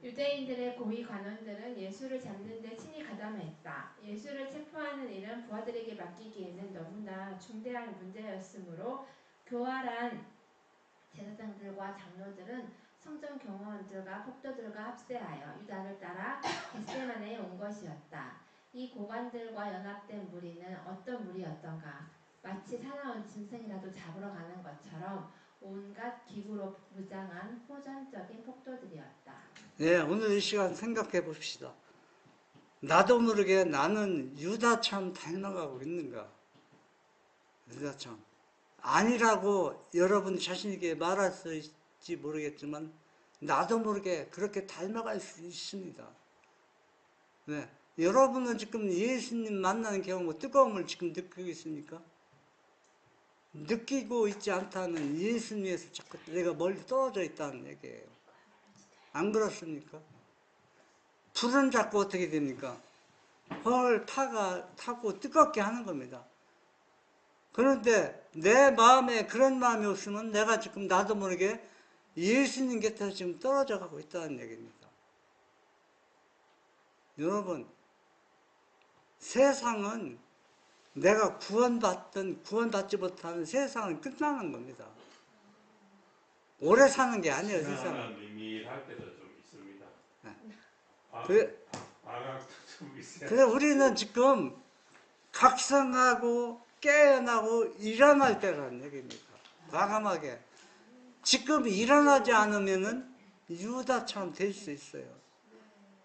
유대인들의 고위 관원들은 예수를 잡는 데 친히 가담했다. 예수를 체포하는 일은 부하들에게 맡기기에는 너무나 중대한 문제였으므로 교활한 제사장들과 장로들은 성전 경호원들과 폭도들과 합세하여 유다를 따라 겟세마네에 온 것이었다. 이 고관들과 연합된 무리는 어떤 무리였던가? 마치 사나운 짐승이라도 잡으러 가는 것처럼 온갖 기구로 무장한 호전적인 폭도들이었다. 네, 오늘 이 시간 생각해 봅시다. 나도 모르게 나는 유다처럼 닮아가고 있는가? 유다처럼. 아니라고 여러분 자신에게 말할 수 있을지 모르겠지만 나도 모르게 그렇게 닮아갈 수 있습니다. 네. 여러분은 지금 예수님 만나는 경우 뜨거움을 지금 느끼고 있습니까? 느끼고 있지 않다는 예수님에서 자꾸 내가 멀리 떨어져 있다는 얘기예요. 안 그렇습니까? 불은 자꾸 어떻게 됩니까? 헐 타고 뜨겁게 하는 겁니다. 그런데 내 마음에 그런 마음이 없으면 내가 지금 나도 모르게 예수님 곁에서 지금 떨어져 가고 있다는 얘기입니다. 여러분, 세상은 내가 구원받든 구원받지 못하는 세상은 끝나는 겁니다. 오래 사는 게 아니에요, 세상은. 하나 미미할 때도 좀 있습니다. 네. 방학도 좀 있어요. 그래서 우리는 지금 각성하고 깨어나고 일어날 때라는 얘기입니다. 과감하게. 지금 일어나지 않으면은 유다처럼 될 수 있어요.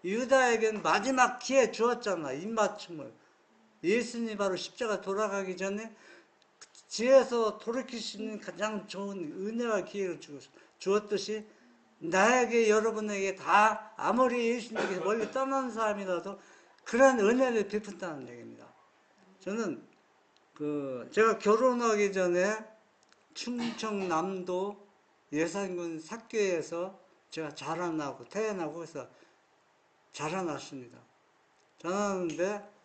유다에게는 마지막 기회 주었잖아, 입맞춤을. 예수님이 바로 십자가 돌아가기 전에 지혜에서 돌이킬 수 있는 가장 좋은 은혜와 기회를 주었듯이 나에게 여러분에게 다 아무리 예수님께서 멀리 떠난 사람이라도 그런 은혜를 베푼다는 얘기입니다. 저는 제가 결혼하기 전에 충청남도 예산군 사교에서 제가 태어나고 해서 자라났습니다. 자라났는데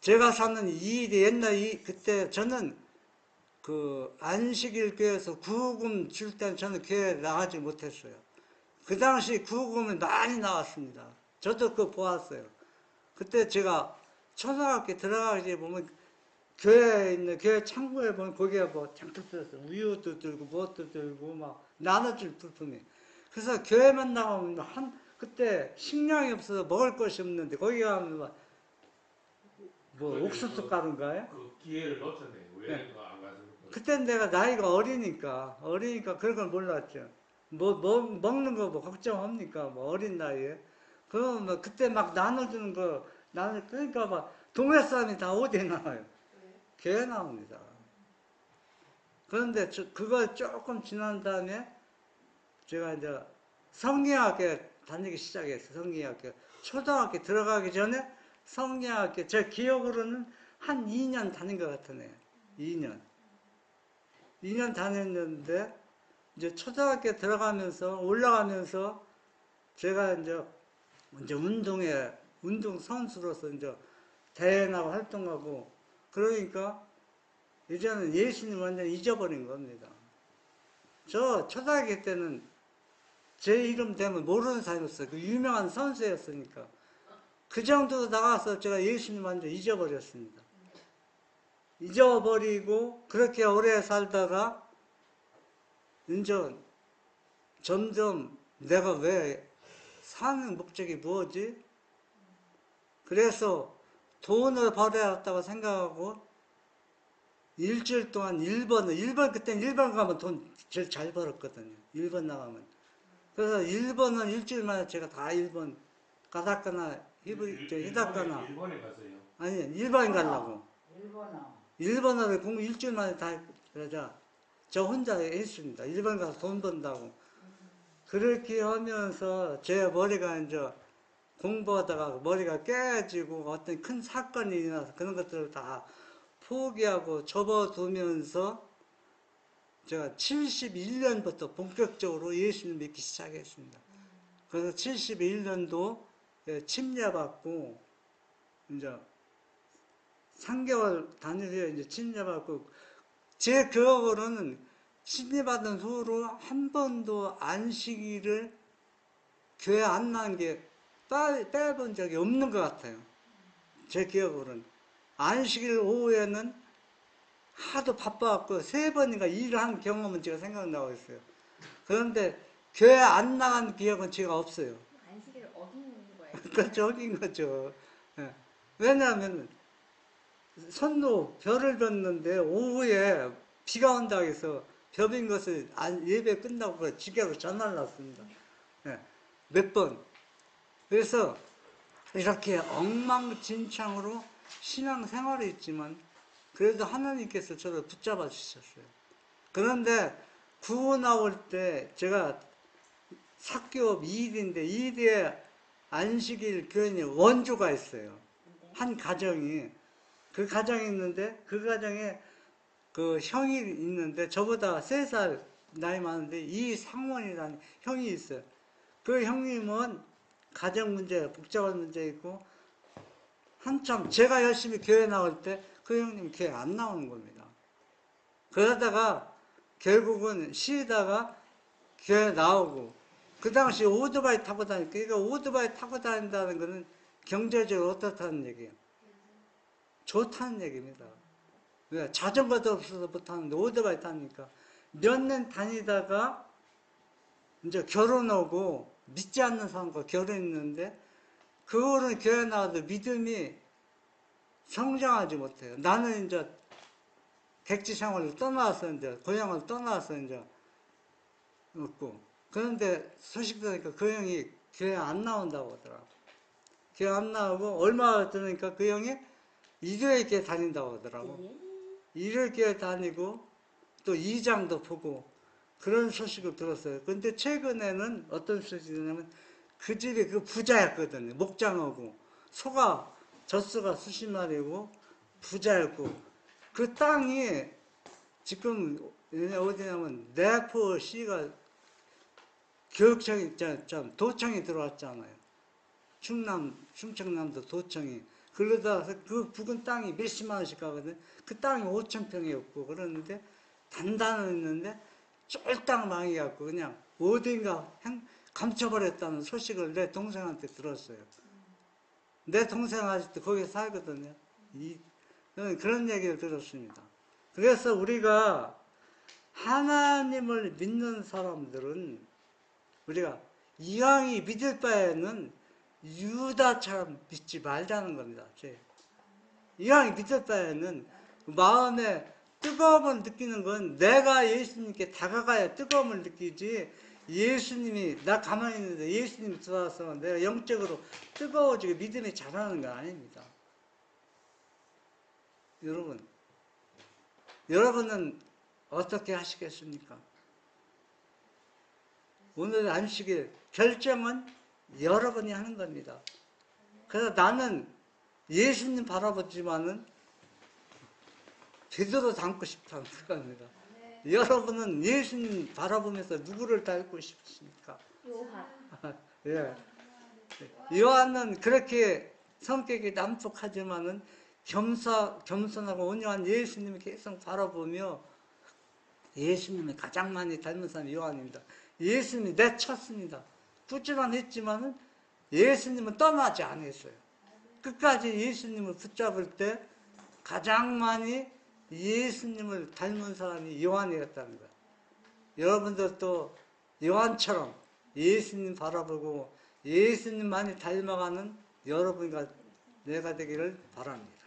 제가 사는 그때 저는 안식일 교회에서 구호금 줄 때는 저는 교회에 나가지 못했어요. 그 당시 구호금이 많이 나왔습니다. 저도 그거 보았어요. 그때 제가 초등학교 들어가기 전에 보면 교회에 있는 교회 창고에 보면 거기에 뭐 장터 들었어요. 우유도 들고 무엇도 들고 막 나눠줄 부품이. 그래서 교회만 나가면 그때 식량이 없어서 먹을 것이 없는데 거기 가면 뭐 옥수수 가루인가요? 그 기회를 놓쳤네요. 왜 네. 안 가서 그땐 내가 나이가 어리니까 그런 걸 몰랐죠. 먹는 거 뭐 걱정합니까? 뭐 어린 나이에. 그러면 뭐 그때 막 나눠주는 거, 그러니까 막 동네 사람이 다 어디에 나와요? 교회 나옵니다. 그런데 그걸 조금 지난 다음에 제가 이제 성경학교 다니기 시작했어요. 성경학교. 초등학교 들어가기 전에 성경학교, 제 기억으로는 한 2년 다닌 것 같으네요. 2년. 2년 다녔는데, 이제 초등학교 들어가면서, 올라가면서, 제가 이제 운동 선수로서 이제 대회 나고 활동하고, 그러니까, 이제는 예수님 완전 잊어버린 겁니다. 저 초등학교 때는 제 이름 되면 모르는 사람이었어요. 그 유명한 선수였으니까. 그 정도 나가서 제가 예수님 완전 잊어버렸습니다. 잊어버리고 그렇게 오래 살다가 이제 점점 내가 왜 사는 목적이 뭐지? 그래서 돈을 벌어야겠다고 생각하고 일주일 동안 일본 그때는 일본 가면 돈 제일 잘 벌었거든요. 일본 나가면. 그래서 일본은 일주일 만에 제가 다 일본 가다거나 히다거나 일본에 가서요. 아니 일본 가려고 일본어. 일본어를 공부 일주일 만에 다 저 혼자 했습니다. 일본 가서 돈 번다고. 그렇게 하면서 제 머리가 이제 공부하다가 머리가 깨지고 어떤 큰 사건이 일어나서 그런 것들을 다 포기하고 접어두면서 제가 71년부터 본격적으로 예수를 믿기 시작했습니다. 그래서 71년도 침례받고 이제 3개월 다니후에 이제 침례받고 제 기억으로는 침례받은 후로 한 번도 안식일을 교회 안 나간 게 빼본 적이 없는 것 같아요. 제 기억으로는. 안식일 오후에는 하도 바빠갖고 3번인가 일을 한 경험은 제가 생각나고 있어요. 그런데 교회 안 나간 기억은 제가 없어요. 안식일을 어기는 거예요. 그렇죠. 어긴 거죠. 예. 왜냐하면 선로 별을 졌는데 오후에 비가 온다고 해서 벼빈 것을 예배 끝나고 지게로 전화를 놨습니다. 예. 몇 번. 그래서 이렇게 엉망진창으로 신앙생활이 있지만 그래도 하나님께서 저를 붙잡아 주셨어요. 그런데 구호 나올 때 제가 사교업 2일인데 2일에 안식일 교인이 원조가 있어요. 한 가정이. 그 가정이 있는데 그 가정에 그 형이 있는데 저보다 3살 나이 많은데 이상원이라는 형이 있어요. 그 형님은 가정 문제, 복잡한 문제 있고 한참 제가 열심히 교회 나올 때 그 형님 교회 안 나오는 겁니다. 그러다가 결국은 쉬다가 교회 나오고 그 당시 오토바이 타고 다니니까 그러니까 오토바이 타고 다닌다는 것은 경제적으로 어떻다는 얘기예요. 좋다는 얘기입니다. 왜? 자전거도 없어서 못하는데 오토바이 타니까 몇 년 다니다가 이제 결혼하고 믿지 않는 사람과 결혼했는데 그거는 교회 나와도 믿음이 성장하지 못해요. 나는 이제 객지 생활을 떠나서 이제 고향을 떠나서 이제 없고 그런데 소식 들으니까 그 형이 교회 안 나온다고 하더라고. 교회 안 나오고 얼마 들으니까 그 형이 일요일교회 다닌다고 하더라고. 일요일교회 다니고 또 이장도 보고 그런 소식을 들었어요. 근데 최근에는 어떤 소식이냐면 그 집이 그 부자였거든요. 목장하고 소가 젖소가 수십 마리고 부자였고 그 땅이 지금 어디냐면 내포시가 교육청이 도청이 들어왔잖아요. 충청남도 도청이. 그러다 그 부근 땅이 몇십만 원씩 가거든. 그 땅이 5,000평이었고 그러는데 단단했는데 쫄딱 망해갖고 그냥 어딘가 감춰버렸다는 소식을 내 동생한테 들었어요. 내 동생 아직도 거기 살거든요. 그런 얘기를 들었습니다. 그래서 우리가 하나님을 믿는 사람들은 우리가 이왕이 믿을 바에는 유다처럼 믿지 말자는 겁니다. 이왕이 믿을 바에는 마음에 뜨거움을 느끼는 건 내가 예수님께 다가가야 뜨거움을 느끼지, 예수님이, 나 가만히 있는데 예수님이 들어와서 내가 영적으로 뜨거워지고 믿음이 자라는 건 아닙니다. 여러분은 어떻게 하시겠습니까? 오늘 안식일 결정은 여러분이 하는 겁니다. 그래서 나는 예수님 바라보지만은 제대로 닮고 싶다는 겁니다. 여러분은 예수님 바라보면서 누구를 닮고 싶습니까? 요한. 예. 요한은 그렇게 성격이 남속하지만은 겸손하고 온유한 예수님을 계속 바라보며 예수님을 가장 많이 닮은 사람이 요한입니다. 예수님이 내쳤습니다. 꾸준함했지만은 예수님은 떠나지 않았어요. 끝까지 예수님을 붙잡을 때 가장 많이 예수님을 닮은 사람이 요한이었다는 거예요. 여러분들도 요한처럼 예수님 바라보고 예수님 많이 닮아가는 여러분과 내가 되기를 바랍니다.